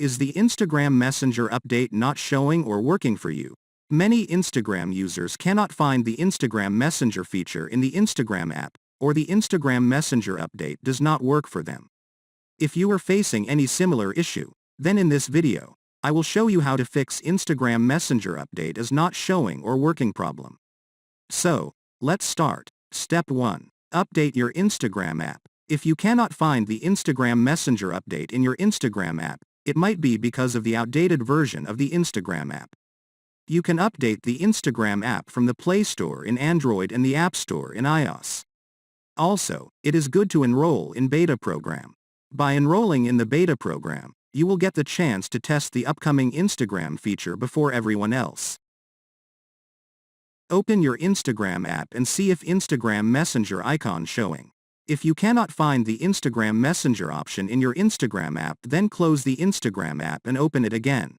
Is the Instagram Messenger update not showing or working for you? Many Instagram users cannot find the Instagram Messenger feature in the Instagram app, or the Instagram Messenger update does not work for them. If you are facing any similar issue, then in this video, I will show you how to fix Instagram Messenger update is not showing or working problem. So, let's start. Step 1. Update your Instagram app. If you cannot find the Instagram Messenger update in your Instagram app, it might be because of the outdated version of the Instagram app. You can update the Instagram app from the Play Store in Android and the App Store in iOS. Also, it is good to enroll in beta program. By enrolling in the beta program, you will get the chance to test the upcoming Instagram feature before everyone else. Open your Instagram app and see if Instagram Messenger icon showing. If you cannot find the Instagram Messenger option in your Instagram app, then close the Instagram app and open it again.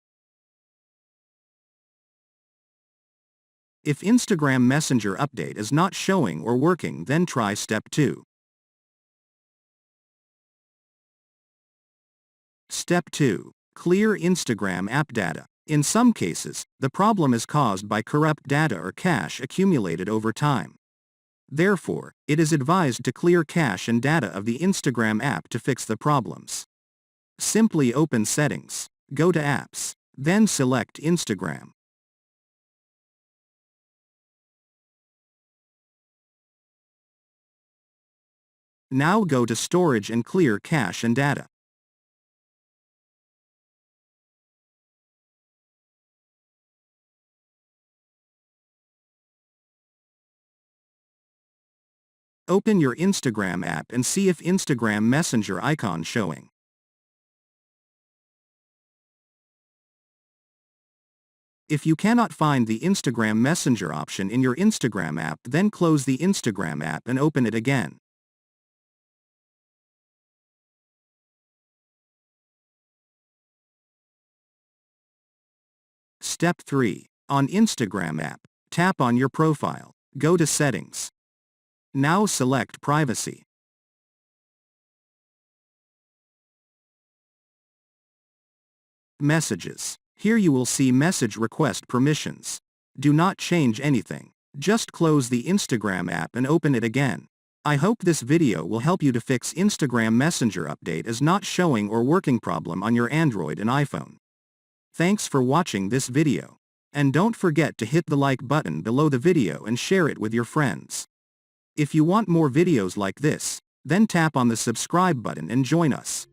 If Instagram Messenger update is not showing or working, then try step 2. Step 2. Clear Instagram app data. In some cases, the problem is caused by corrupt data or cache accumulated over time. Therefore, it is advised to clear cache and data of the Instagram app to fix the problems. Simply open Settings, go to Apps, then select Instagram. Now go to Storage and clear cache and data. Open your Instagram app and see if Instagram Messenger icon showing. If you cannot find the Instagram Messenger option in your Instagram app, then close the Instagram app and open it again. Step 3. On Instagram app, tap on your profile. Go to Settings. Now select Privacy. Messages. Here you will see message request permissions. Do not change anything. Just close the Instagram app and open it again. I hope this video will help you to fix Instagram Messenger update is not showing or working problem on your Android and iPhone. Thanks for watching this video. And don't forget to hit the like button below the video and share it with your friends. If you want more videos like this, then tap on the subscribe button and join us.